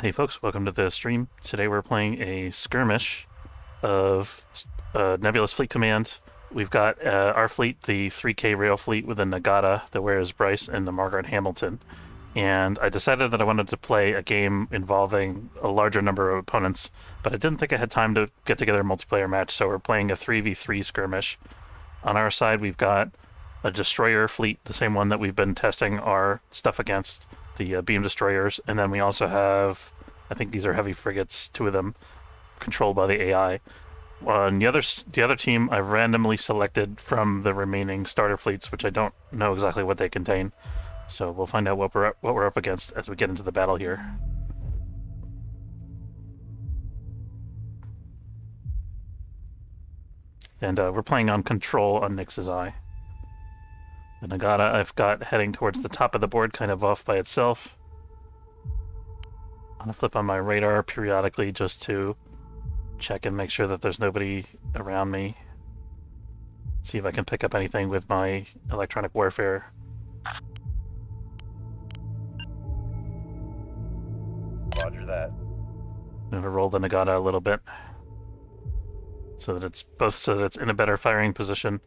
Hey folks, welcome to the stream. Today we're playing a skirmish of Nebulous Fleet Command. We've got our fleet, the 3K rail fleet with the Nagata, the Where is Bryce, and the Margaret Hamilton. And I decided that I wanted to play a game involving a larger number of opponents, but I didn't think I had time to get together a multiplayer match, so we're playing a 3v3 skirmish. On our side, we've got a destroyer fleet, the same one that we've been testing our stuff against, the beam destroyers, and then we also have, I think these are heavy frigates, two of them, controlled by the AI. On the other team, I've randomly selected from the remaining starter fleets, which I don't know exactly what they contain. So we'll find out what we're up against as we get into the battle here. And we're playing on control on Nyx's Eye. The Nagata I've got heading towards the top of the board, kind of off by itself. I'm gonna flip on my radar periodically just to check and make sure that there's nobody around me. See if I can pick up anything with my electronic warfare. Roger that. I'm gonna roll the Nagata a little bit so that it's in a better firing position,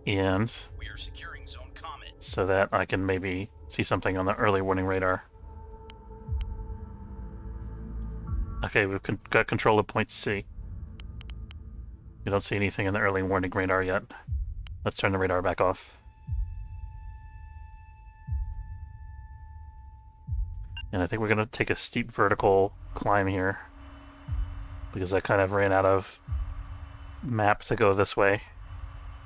and we are securing zone Comet, so that I can maybe see something on the early warning radar. Okay, we've got control of point C. We don't see anything in the early warning radar yet. Let's turn the radar back off. And I think we're going to take a steep vertical climb here, because I kind of ran out of map to go this way.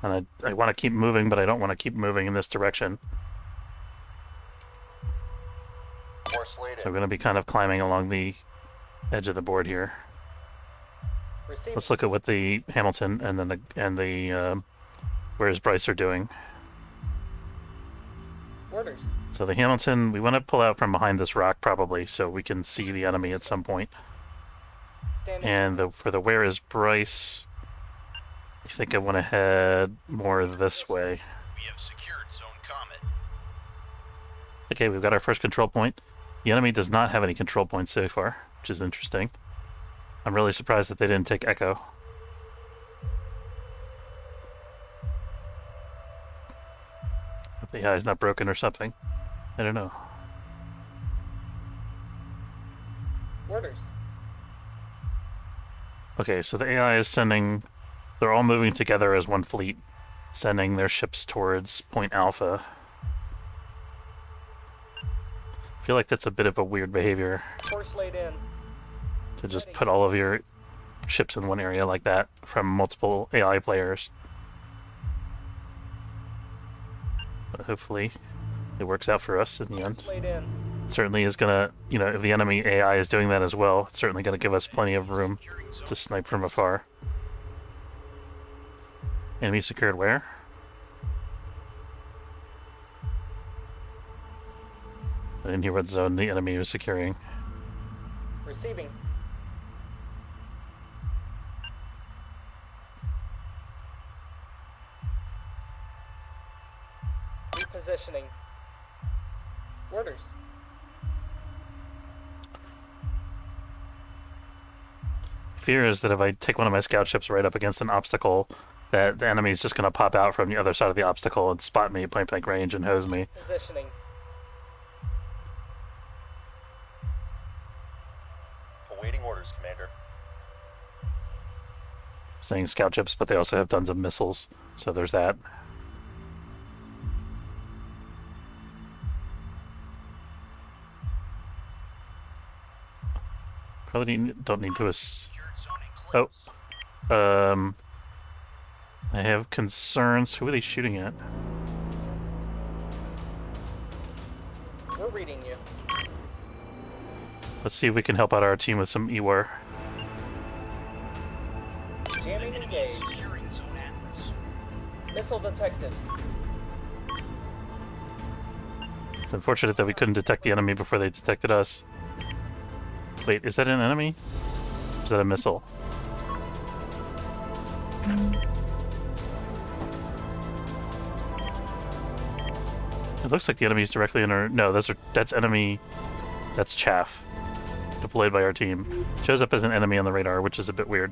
And I want to keep moving, but I don't want to keep moving in this direction. So we're going to be kind of climbing along the edge of the board here. Let's look at what the Hamilton and the Where's Bryce are doing. Orders. So the Hamilton, we want to pull out from behind this rock probably, so we can see the enemy at some point. Standing. And for the Where is Bryce, I think I want to head more this way. we have secured zone Comet. Okay, we've got our first control point. The enemy does not have any control points so far, which is interesting. I'm really surprised that they didn't take Echo. Hope the AI is not broken or something. I don't know. Orders. Okay, so the AI is sending... They're all moving together as one fleet, sending their ships towards Point Alpha. I feel like that's a bit of a weird behavior. Course laid in. To just put all of your ships in one area like that from multiple AI players. But hopefully it works out for us in the end. Laid in. It certainly is gonna, you know, if the enemy AI is doing that as well, it's certainly gonna give us plenty of room to snipe from afar. Enemy secured where? I didn't hear what zone the enemy was securing. Receiving. Repositioning. Orders. Fear is that if I take one of my scout ships right up against an obstacle, that the enemy is just going to pop out from the other side of the obstacle and spot me at point blank range and hose me. Positioning. Awaiting orders, Commander. Saying scout ships, but they also have tons of missiles, so there's that. Probably don't need to Secured zone Eclipse. I have concerns. Who are they shooting at? We're reading you. Let's see if we can help out our team with some EWAR. Jamming Enemy engaged. securing zone Atlas. Missile detected. It's unfortunate that we couldn't detect the enemy before they detected us. Wait, is that an enemy? Or is that a missile? It looks like the enemy's directly in our... No, that's enemy... That's chaff. deployed by our team. Shows up as an enemy on the radar, which is a bit weird.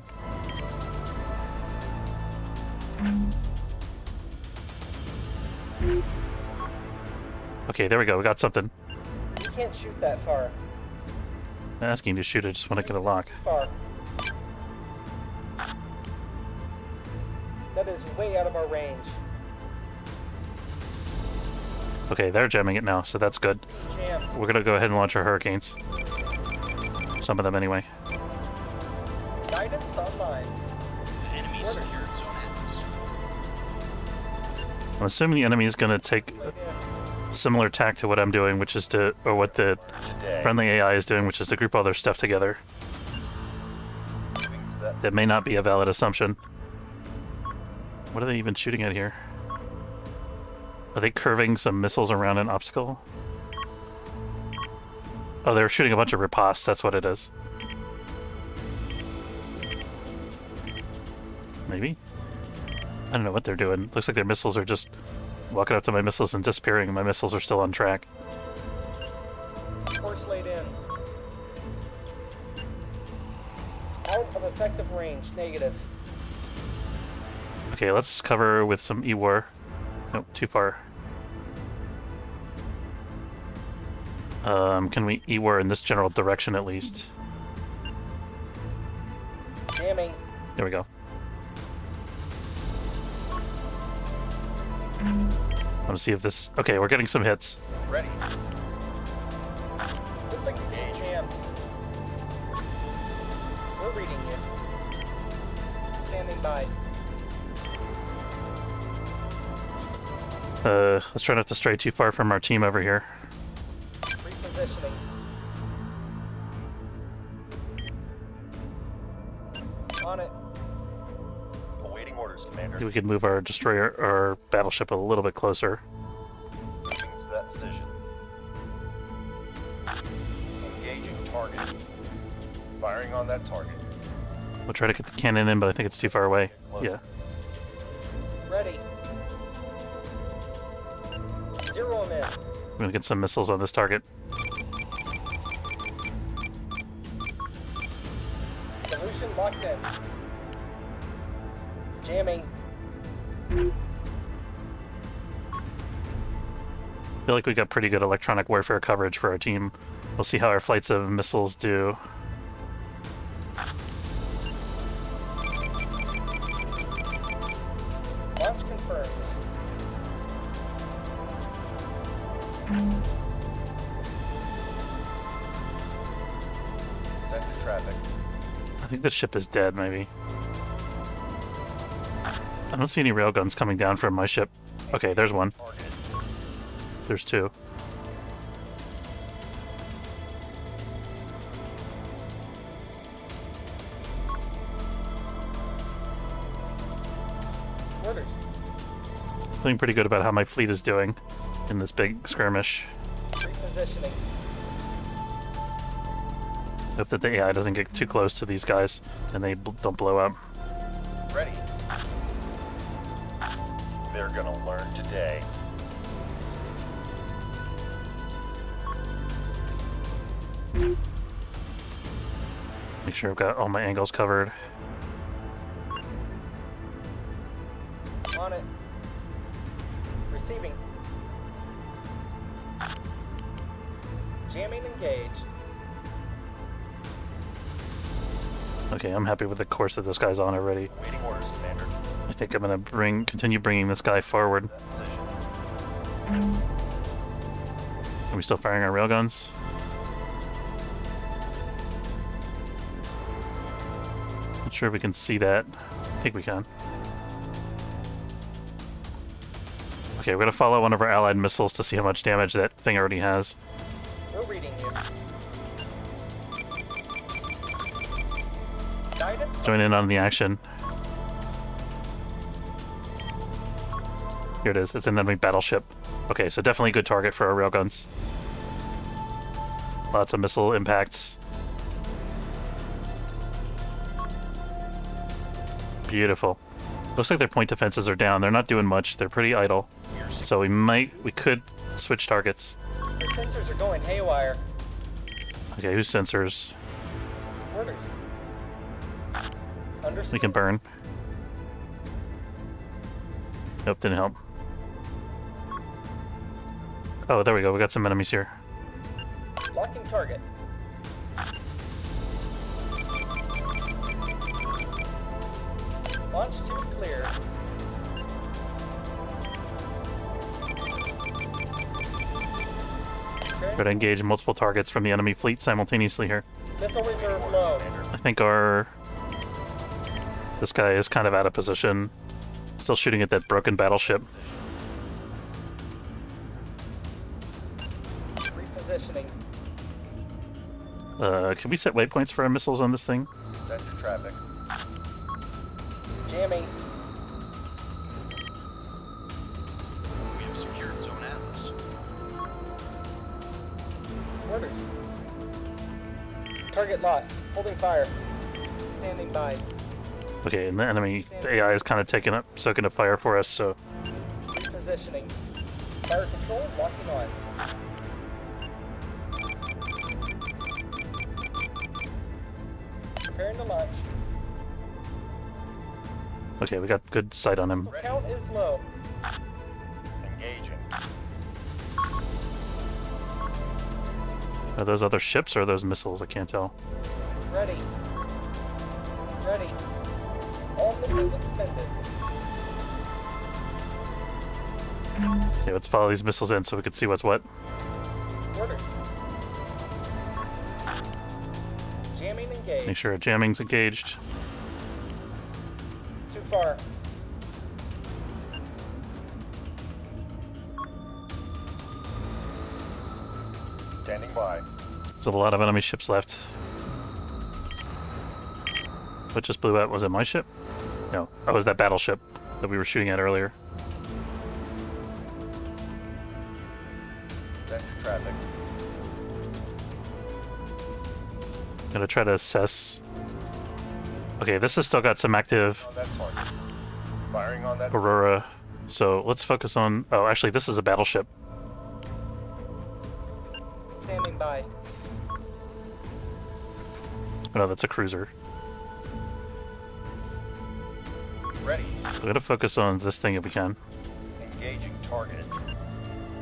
Okay, there we go. We got something. You can't shoot that far. I'm asking you to shoot. I just want to get a lock. Too far. That is way out of our range. Okay, they're jamming it now, so that's good. Jammed. We're gonna go ahead and launch our hurricanes. Some of them, anyway. Guidance online. Enemy secured zone atmosphere. I'm assuming the enemy is gonna take Right in. similar tack to what I'm doing, which is to, or what the Today. friendly AI is doing, which is to group all their stuff together. Moving to that. That may not be a valid assumption. What are they even shooting at here? Are they curving some missiles around an obstacle? Oh, they're shooting a bunch of ripostes, that's what it is. Maybe? I don't know what they're doing. Looks like their missiles are just walking up to my missiles and disappearing, and my missiles are still on track. Course laid in. Out of effective range. Negative. Okay, let's cover with some E-War. Nope, too far. Can we E-War in this general direction at least? Jamming. There we go. Let me see if this... Okay, we're getting some hits. Ready. Looks like you're jammed. We're reading you. Standing by. Let's try not to stray too far from our team over here. Repositioning. On it. Awaiting orders, Commander. Maybe we could move our destroyer or battleship a little bit closer. Moving to that position. Engaging target. Firing on that target. We'll try to get the cannon in, but I think it's too far away. Close. Yeah. Ready. Zero 'em in. I'm gonna get some missiles on this target. Solution locked in. Jamming. I feel like we got pretty good electronic warfare coverage for our team. We'll see how our flights of missiles do. Launch confirmed. Send to traffic. I think the ship is dead, maybe. I don't see any railguns coming down from my ship. Okay, there's one. Targeted. There's two. Orders. Feeling pretty good about how my fleet is doing in this big skirmish. Repositioning. Hope that the AI doesn't get too close to these guys and they don't blow up. Ready. They're gonna learn today. Make sure I've got all my angles covered. On it. Receiving. Jamming engaged. Okay, I'm happy with the course that this guy's on already. Awaiting orders, Commander. I think I'm gonna continue bringing this guy forward. That position. Are we still firing our railguns? Not sure if we can see that. I think we can. Okay, we're gonna follow one of our allied missiles to see how much damage that thing already has. We're reading you. Guidance. Join in on the action. Here it is. It's an enemy battleship. Okay, so definitely a good target for our railguns. Lots of missile impacts. Beautiful. Looks like their point defenses are down. They're not doing much. They're pretty idle. So we could switch targets. Your sensors are going haywire. Okay, whose sensors? Orders. Understood. We can burn. Nope, didn't help. Oh, there we go. We got some enemies here. Locking target. Launch 2 clear. Try to engage multiple targets from the enemy fleet simultaneously here. Missile reserve low. I think this guy is kind of out of position. Still shooting at that broken battleship. Repositioning. Can we set waypoints for our missiles on this thing? Center traffic. Jamming. We have secured Zone Atlas. Orders. Target lost. Holding fire. Standing by. Okay, and the enemy AI is kind of soaking up fire for us, so Repositioning. Fire control locking on. Preparing to launch. okay, we got good sight on him. So count is low. Engaging. Are those other ships or are those missiles? I can't tell. Ready. Ready. All missiles expended. Okay, let's follow these missiles in so we can see what's what. Orders. Jamming engaged. Make sure our jamming's engaged. Too far. Standing by. There's a lot of enemy ships left. What just blew out? Was it my ship? No. Oh, it was that battleship that we were shooting at earlier. Center traffic. Gonna try to assess. Okay, this has still got some active On that target. Firing on that. Aurora. So let's focus on. Oh, actually, this is a battleship. Standing by. Oh, no, that's a cruiser. Ready. We're gonna focus on this thing if we can. Engaging target.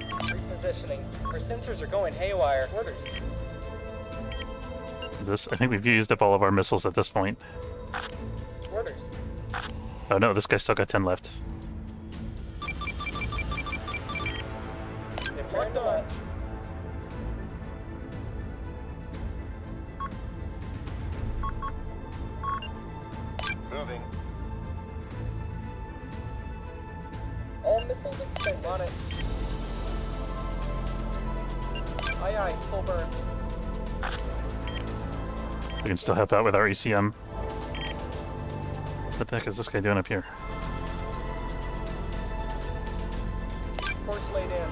Repositioning. Our sensors are going haywire. Orders. I think we've used up all of our missiles at this point. Orders. Oh no, this guy's still got 10 left. Preparing to launch. Moving. All missiles expended. On it. Aye aye. Full burn. We can still help out with our ECM. What the heck is this guy doing up here? Course laid in.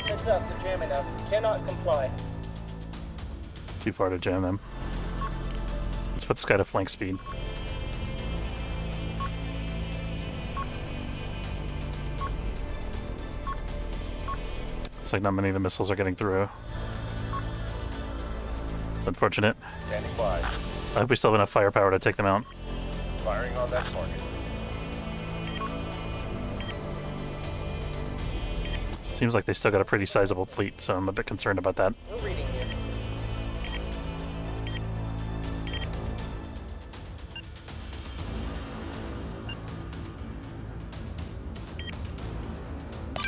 Heads up. They're jamming us. Cannot comply. Too far to jam them. Let's put this guy to flank speed. Looks like not many of the missiles are getting through. It's unfortunate. Standing by. I hope we still have enough firepower to take them out. Firing on that target. Seems like they still got a pretty sizable fleet, so I'm a bit concerned about that. We're reading you.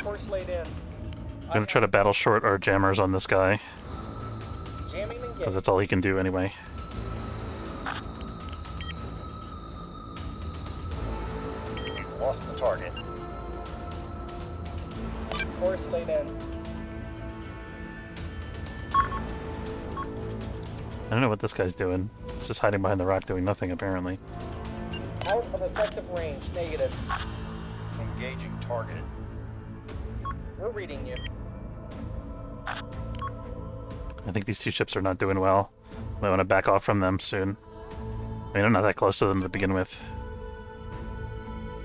Course laid in. I'm gonna try to battle short our jammers on this guy, Jamming because engaged. that's all he can do anyway. We've lost the target. Course laid in. I don't know what this guy's doing. He's just hiding behind the rock doing nothing, apparently. Out of effective range. Negative. Engaging target. We're reading you. I think these two ships are not doing well. I want to back off from them soon. I mean, I'm not that close to them to begin with.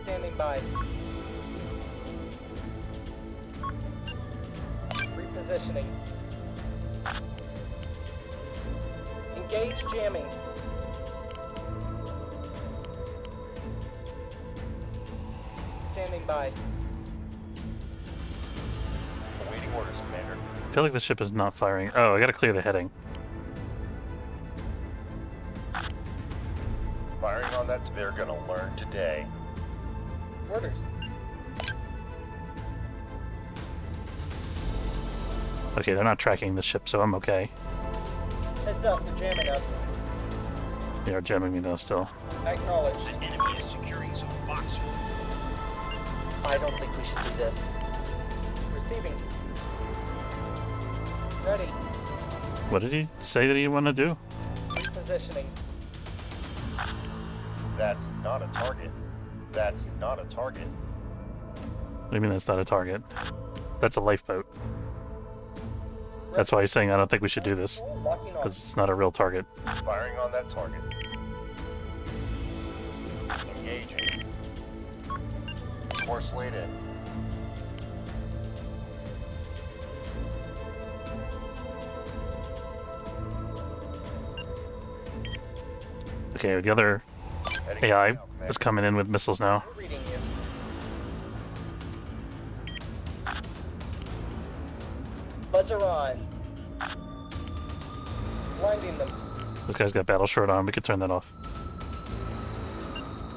Standing by. Repositioning. Engage jamming. Standing by. Awaiting orders, Commander. I feel like the ship is not firing. Oh, I gotta clear the heading. Firing on that. They're gonna learn today. Orders. Okay, they're not tracking the ship, so I'm okay. Heads up, they're jamming us. They are jamming me though still. Acknowledged. The enemy is securing zone Boxer. I don't think we should do this. Receiving. Ready. What did he say that he want to do? Repositioning. That's not a target. That's not a target. What do you mean that's not a target? That's a lifeboat. That's why he's saying I don't think we should do this, Locking on. because it's not a real target. Firing on that target. Engaging. Course laid in. Okay, the other Heading AI now, Commander. is coming in with missiles now. We're reading you. Buzzer on. Blinding them. This guy's got battle short on. We could turn that off.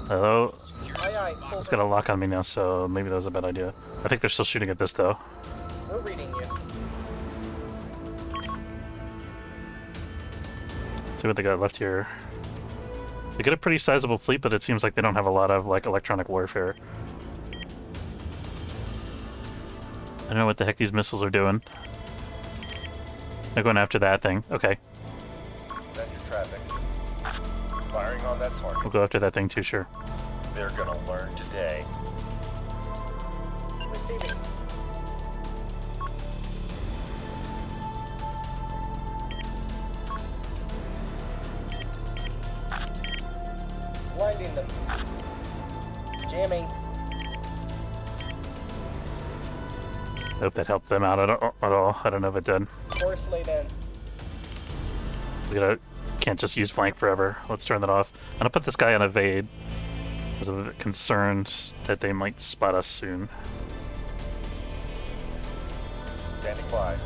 Hello? Securing Aye, zone aye, Boxer. It's got a lock on me now, so maybe that was a bad idea. I think they're still shooting at this though. We're reading you. See what they got left here. They get a pretty sizable fleet, but it seems like they don't have a lot of like electronic warfare. I don't know what the heck these missiles are doing. They're going after that thing. Okay, Send your traffic. Firing on that target. we'll go after that thing too, sure. They're gonna learn today. Receiving. Blinding them. Jamming. I hope that helped them out at all. I don't know if it did. Course laid in. Can't just use flank forever. Let's turn that off. I'm gonna put this guy on evade, because I'm a bit concerned that they might spot us soon. Standing by.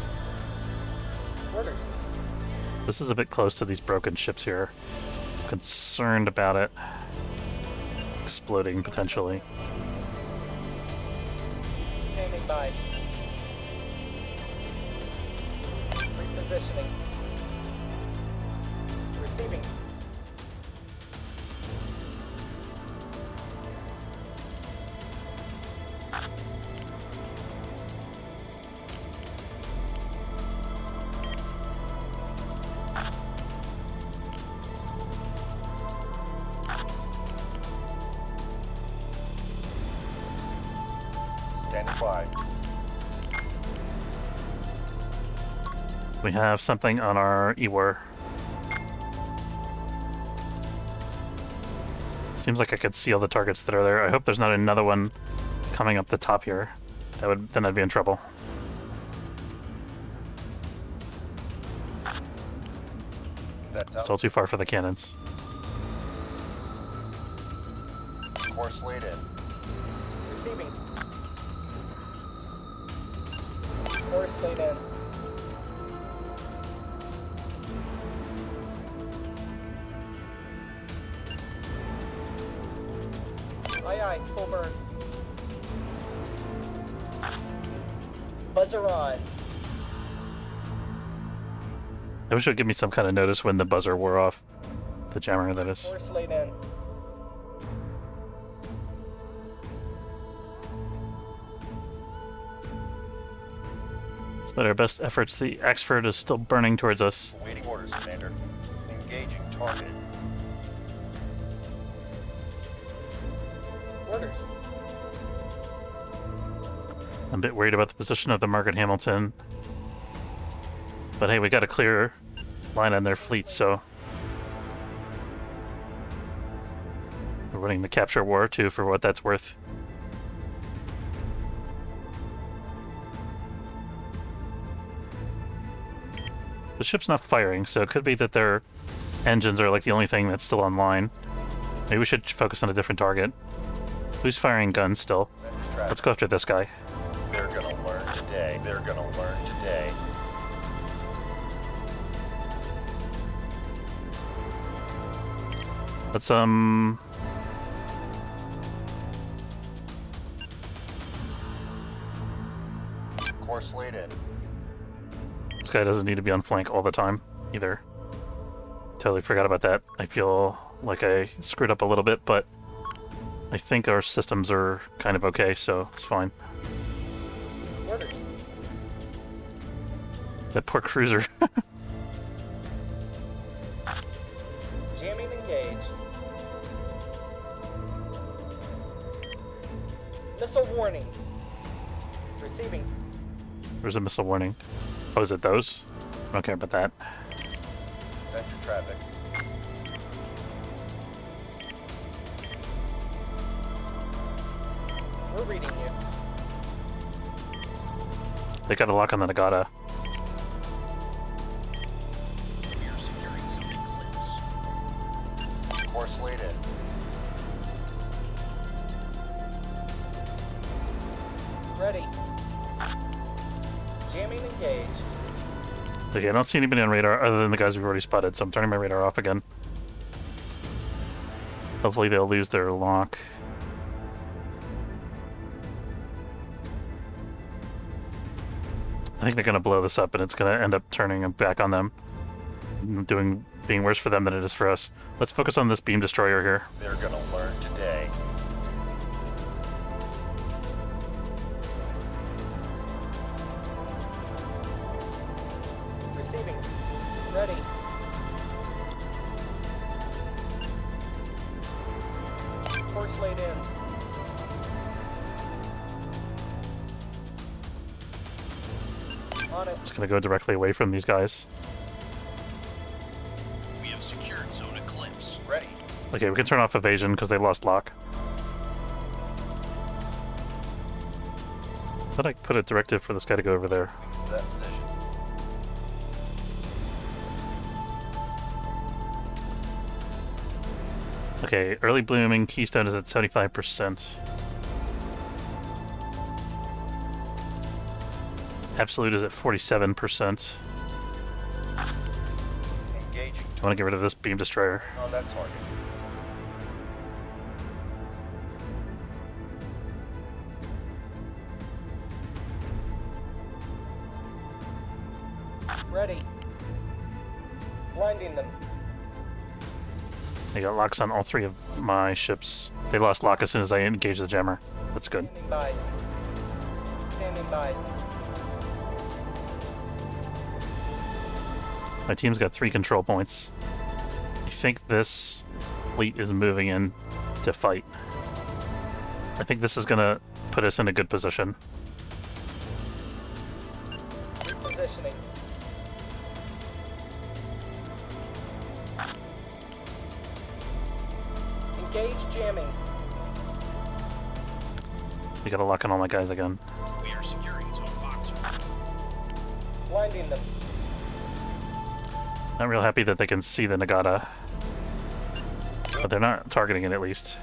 Orders. This is a bit close to these broken ships here. Concerned about it exploding potentially. Standing by. Repositioning. Receiving. Standing by. We have something on our Ewar. Seems like I could see all the targets that are there. I hope there's not another one coming up the top here. Then I'd be in trouble. That's out. Still too far for the cannons. Course laid in. Receiving. Course laid in. Aye, aye, full burn. Buzzer on. I wish it would give me some kind of notice when the buzzer wore off. The jammer, that is. Course laid in. Despite our best efforts, the Axford is still burning towards us. Awaiting orders, Commander. Engaging target. Orders. I'm a bit worried about the position of the Margaret Hamilton. But hey, we got a clear line on their fleet, so we're winning the capture war too, for what that's worth. The ship's not firing, so it could be that they're engines are like the only thing that's still online. Maybe we should focus on a different target. Who's firing guns still? Send your traffic. Let's go after this guy. They're gonna learn today. They're gonna learn today. Let's Course laid in. this guy doesn't need to be on flank all the time either. Totally forgot about that. I feel like I screwed up a little bit, but I think our systems are kind of okay, so it's fine. Orders. That poor cruiser. Jamming engaged. Missile warning. Receiving. Where's the missile warning? Oh, is it those? I don't care about that. Send your traffic. We're reading you. They got a lock on the Nagata. We are securing zone Eclipse. Course laid in. Ready. Jamming engaged. Okay, I don't see anybody on radar other than the guys we've already spotted, so I'm turning my radar off again. Hopefully they'll lose their lock. I think they're going to blow this up and it's going to end up turning back on them. Being worse for them than it is for us. Let's focus on this beam destroyer here. They're gonna learn today. Receiving. Ready. Course laid in. On it. Just going to go directly away from these guys. We have secured zone Eclipse. Ready. Okay, we can turn off evasion because they lost lock. Thought I put a directive for this guy to go over there. Move to that position. Okay, early blooming keystone is at 75%. Absolute is at 47%. Engaging I want to get rid of this beam destroyer. on that target. Ready. Blinding them. They got locks on all three of my ships. They lost lock as soon as I engaged the jammer. That's good. Standing by. Standing by. My team's got 3 control points. I think this fleet is moving in to fight. I think this is gonna put us in a good position. Repositioning. Engage jamming. They got a lock on all my guys again. We are securing zone Boxer. Blinding them. Not real happy that they can see the Nagata. But they're not targeting it at least.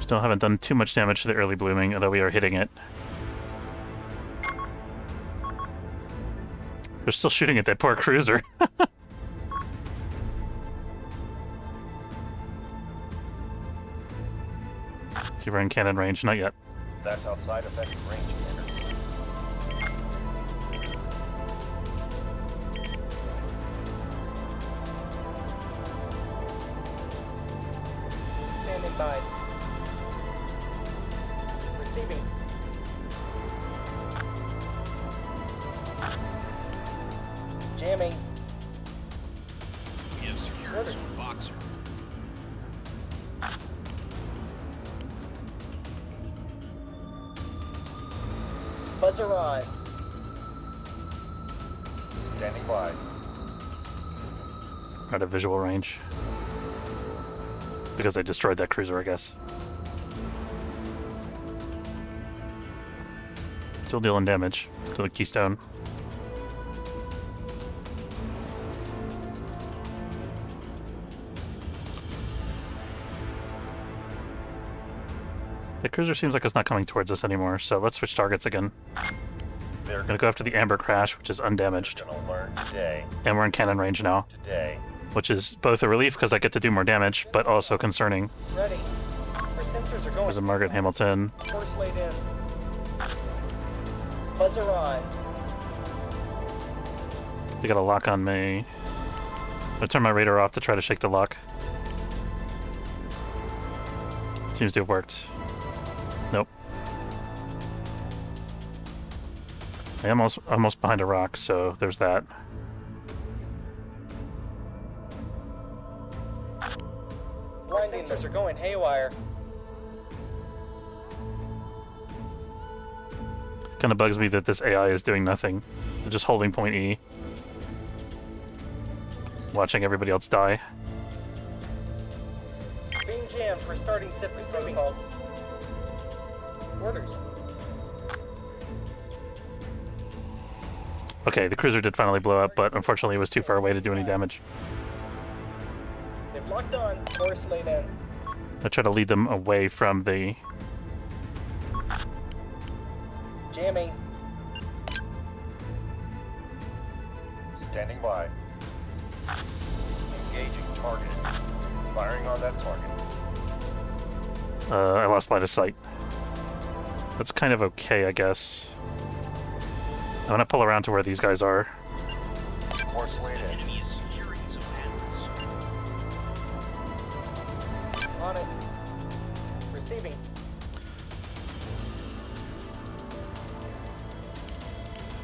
Still haven't done too much damage to the early blooming, although we are hitting it. They're still shooting at that poor cruiser. See, we're in cannon range, not yet. That's outside effective range, Commander. Standing by. Receiving. Jamming. We have secured Orders. zone Boxer. Buzzer on. Standing by. Out of visual range. Because I destroyed that cruiser, I guess. Still dealing damage to the Keystone. The cruiser seems like it's not coming towards us anymore, so let's switch targets again. They're Gonna go after the Amber Crash, which is undamaged. gonna learn today. And we're in cannon range now, Today. which is both a relief because I get to do more damage, but also concerning. Ready. Our sensors are going. There's a Margaret Hamilton. Course laid in. Buzzer on. They got a lock on me. I turn my radar off to try to shake the lock. Seems to have worked. Nope. I'm almost behind a rock, so there's that. Our sensors are going haywire. Kind of bugs me that this AI is doing nothing. They're just holding point E. Watching everybody else die. Being jammed. We're starting SIF receiving calls. Orders. Okay, the cruiser did finally blow up, but unfortunately it was too far away to do any damage. They've locked on. Course laid in. I try to lead them away from the... Jamming. Standing by. Engaging target. Firing on that target. I lost line of sight. That's kind of okay, I guess. I'm gonna pull around to where these guys are. Course laid in. Enemy is securing Zone Atlas. On it. Receiving.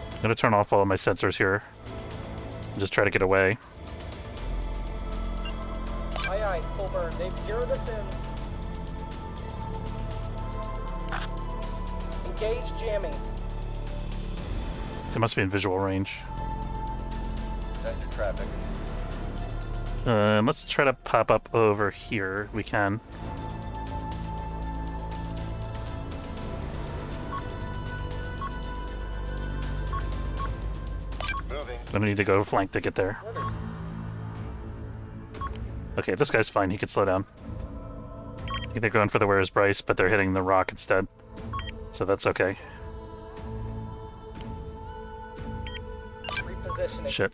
I'm gonna turn off all of my sensors here. And just try to get away. Aye aye, full burn. They've zeroed us in. Engage jamming. They must be in visual range. Send your traffic. Let's try to pop up over here. We can. Moving. I'm gonna need to go flank to get there. Orders. Okay, this guy's fine. He can slow down. I think they're going for the Where's Bryce, but they're hitting the rock instead. So that's okay. Repositioning. Shit.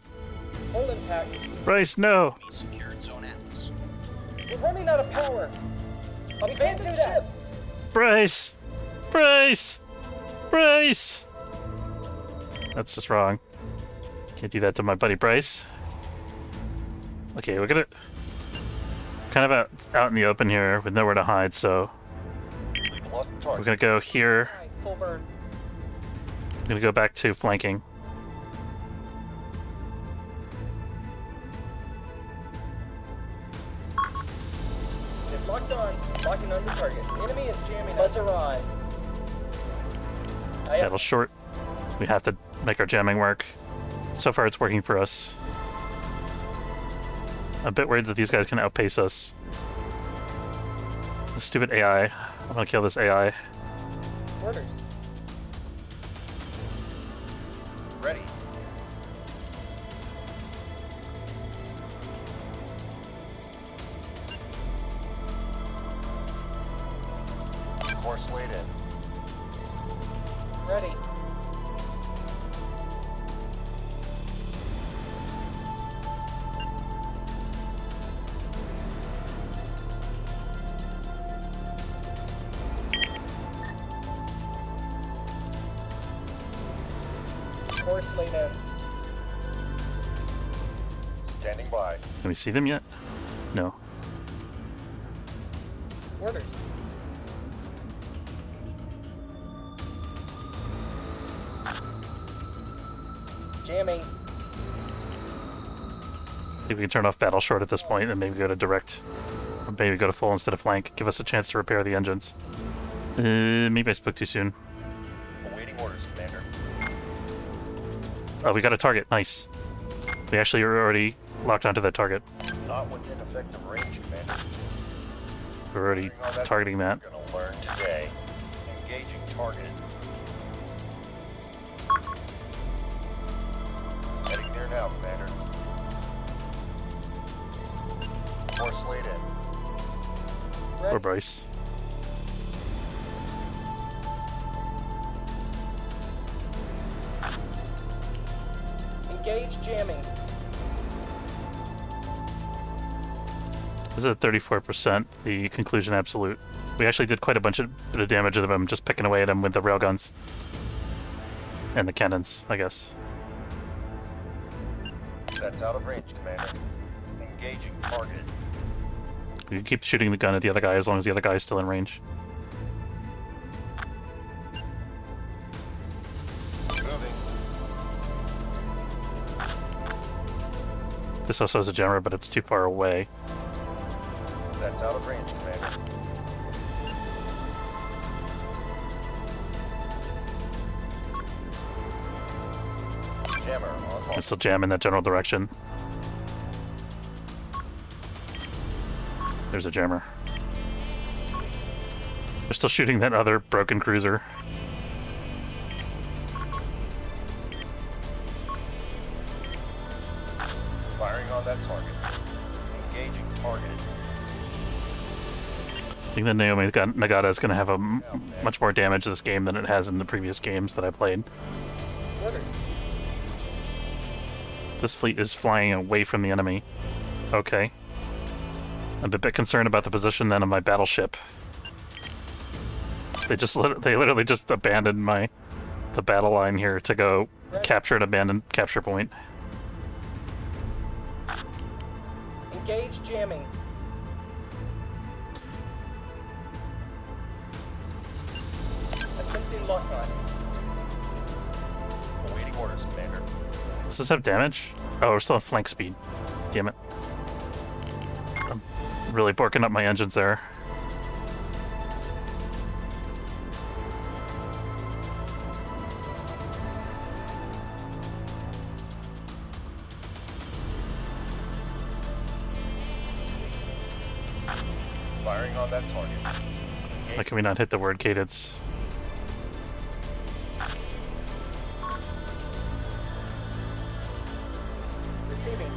Hold impact. Bryce, no! Enemy secured Zone Atlas. We're running out of power. We can't do that. Bryce! Bryce! Bryce! That's just wrong. Can't do that to my buddy Bryce. Okay, we're gonna... kind of out in the open here with nowhere to hide, so... We've lost the we're target. gonna go here. Aye, full burn. I'm gonna go back to flanking. They've locked on. Locking on the target. Enemy is jamming. Buzzer on. Aye, aye. Battle short. We have to make our jamming work. So far it's working for us. I'm a bit worried that these guys can outpace us. The stupid AI. I'm gonna kill this AI. Orders. Ready. Course laid in. Ready. Course laid in. Standing by. Can we see them yet? No. Orders. Jamming. I think we can turn off battle short at this point and maybe go to direct. Or maybe go to full instead of flank. Give us a chance to repair the engines. Maybe I spoke too soon. Awaiting orders, Commander. Oh, we got a target. Nice. We actually are already locked onto that target. Not within effective range, Commander. We're already targeting that. We're gonna learn today. Engaging target. now, Commander. Force laid in. Or Bryce. Engage jamming. This is at 34%, the conclusion absolute. We actually did quite a bit of damage to them just picking away at them with the railguns. And the cannons, I guess. That's out of range, Commander. Engaging target. You can keep shooting the gun at the other guy as long as the other guy is still in range. Moving. This also has a jammer, but it's too far away. That's out of range, Commander. Jammer on. I'm still jamming that general direction. There's a jammer. They're still shooting that other broken cruiser. Firing on that target. Engaging target. I think that Nagata is going to have much more damage this game than it has in the previous games that I played. Orders. This fleet is flying away from the enemy. Okay. I'm a bit concerned about the position then of my battleship. They literally just abandoned the battle line here to go capture an abandoned capture point. Engage jamming. Attempting lock-on. Awaiting orders, Commander. Does this have damage? Oh, we're still at flank speed. Damn it. I'm really borking up my engines there. Firing on that target. Why can we not hit the word cadence? Receiving.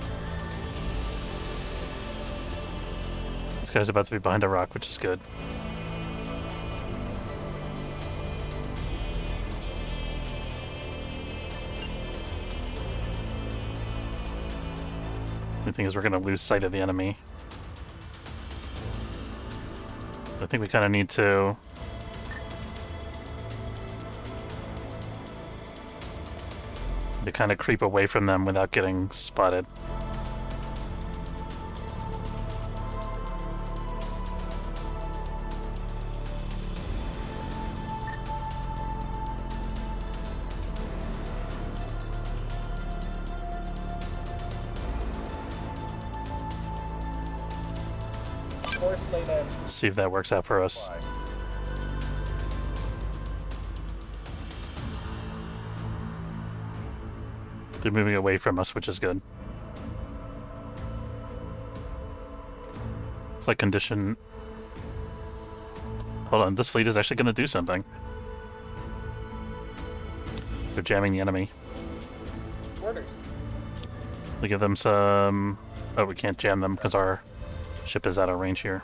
This guy's about to be behind a rock, which is good. The thing is, we're going to lose sight of the enemy. I think we kind of need to kind of creep away from them without getting spotted. Force laid in. See if that works out for us. Five. They're moving away from us, which is good. It's like condition... Hold on, this fleet is actually going to do something. They're jamming the enemy. Orders. We give them some... Oh, we can't jam them because our ship is out of range here.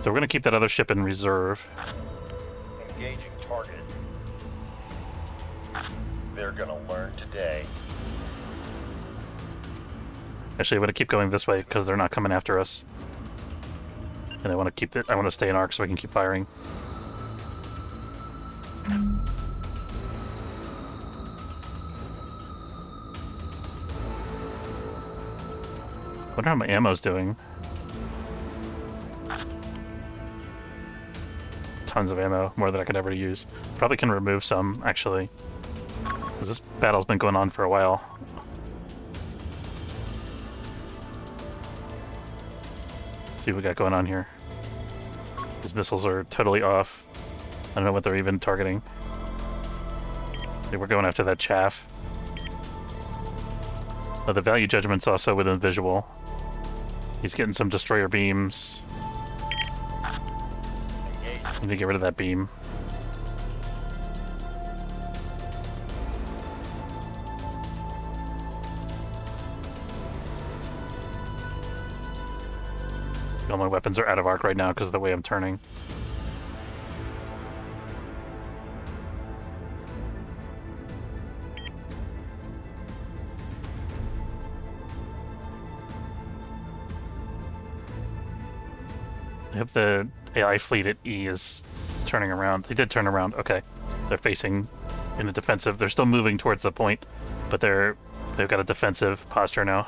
So we're going to keep that other ship in reserve. Engaging target. They're gonna learn today. Actually, I want to keep going this way because they're not coming after us. And I want to keep it. I want to stay in arc so we can keep firing. I wonder how my ammo's doing. Tons of ammo, more than I could ever use. Probably can remove some, actually. Because this battle's been going on for a while. Let's see what we got going on here. These missiles are totally off. I don't know what they're even targeting. They were going after that chaff. Oh, the value judgment's also within visual. He's getting some destroyer beams. Engage. Need to get rid of that beam. my weapons are out of arc right now because of the way I'm turning. I hope the AI fleet at E is turning around. They did turn around. Okay. They're facing in a defensive. They're still moving towards the point, but they've got a defensive posture now.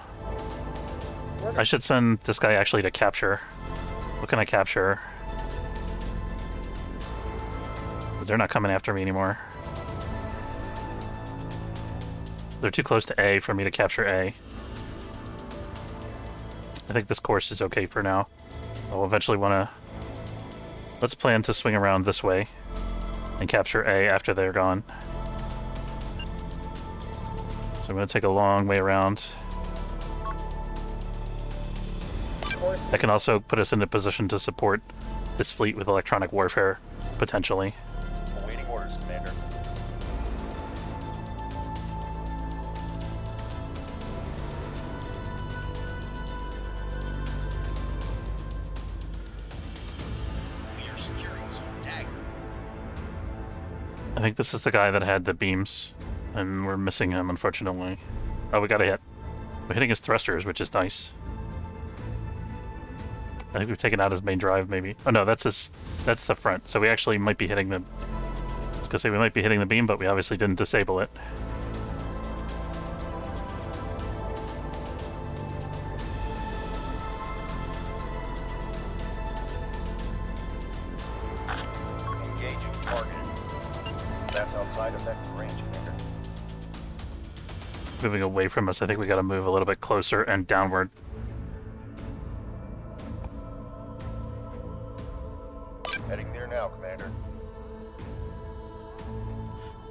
I should send this guy actually to capture. What can I capture? Because they're not coming after me anymore. They're too close to A for me to capture A. I think this course is okay for now. I'll eventually want to... Let's plan to swing around this way and capture A after they're gone. So I'm going to take a long way around. That can also put us in a position to support this fleet with electronic warfare, potentially. Awaiting orders, Commander. We are securing Zone Dagger. I think this is the guy that had the beams, and we're missing him, unfortunately. Oh, we got a hit. We're hitting his thrusters, which is nice. I think we've taken out his main drive, maybe. Oh no, that's the front. So we actually might be hitting the... I was gonna say we might be hitting the beam, but we obviously didn't disable it. Engaging target. That's outside effective range, Commander. Moving away from us, I think we gotta move a little bit closer and downward. Heading there now, Commander.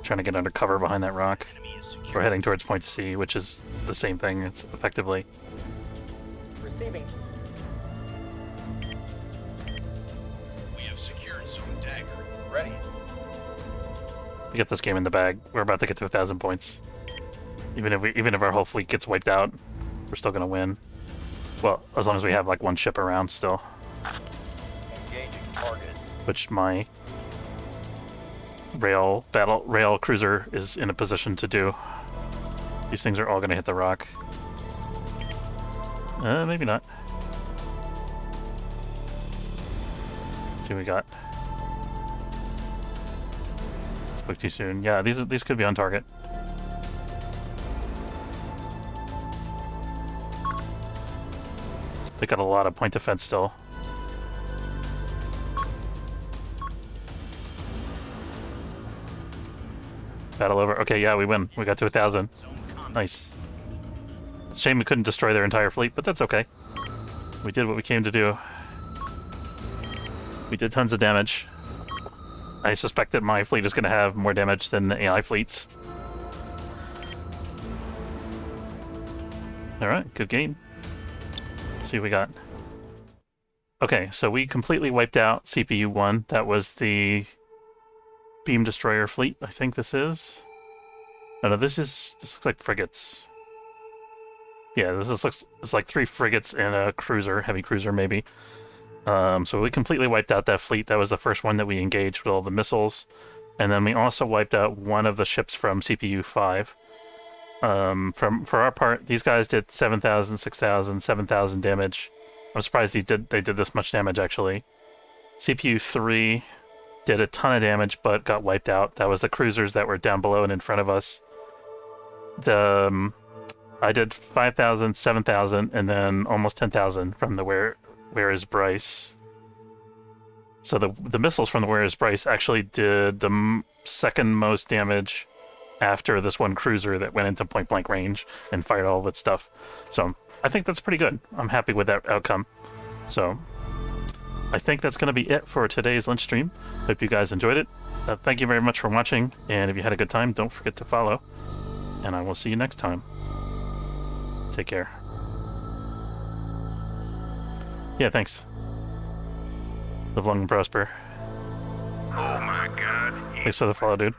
Trying to get under cover behind that rock. Enemy is We're secure. heading towards point C, which is the same thing. It's effectively... Receiving. We have secured Zone Dagger. Ready. We get this game in the bag. We're about to get to 1,000 points. Even if our whole fleet gets wiped out, we're still gonna win. Well, as long as we have like one ship around still, Engaging target. which my rail cruiser is in a position to do. These things are all gonna hit the rock. Maybe not. Let's see what we got. Spoke too soon. Yeah, these could be on target. They got a lot of point defense still. Battle over. Okay, yeah, we win. We got to 1,000. Zone combat. Nice. Shame we couldn't destroy their entire fleet, but that's okay. We did what we came to do. We did tons of damage. I suspect that my fleet is going to have more damage than the AI fleets. Alright, good game. Let's see what we got. Okay, so we completely wiped out CPU-1. That was the beam destroyer fleet, I think this is. No, this looks like frigates. Yeah, it's like 3 frigates and a cruiser, heavy cruiser maybe. So we completely wiped out that fleet. That was the first one that we engaged with all the missiles. And then we also wiped out one of the ships from CPU-5. For our part, these guys did 7,000, 6,000, 7,000 damage. I'm surprised they did this much damage, actually. CPU-3 did a ton of damage, but got wiped out. That was the cruisers that were down below and in front of us. I did 5,000, 7,000, and then almost 10,000 from the Where is Bryce? So the missiles from the Where is Bryce actually did the second most damage after this one cruiser that went into point-blank range and fired all of its stuff. So I think that's pretty good. I'm happy with that outcome. So I think that's going to be it for today's lunch stream. Hope you guys enjoyed it. Thank you very much for watching, and if you had a good time, don't forget to follow, and I will see you next time. Take care. Yeah, thanks. Live long and prosper. Oh my god. Thanks for the follow, dude.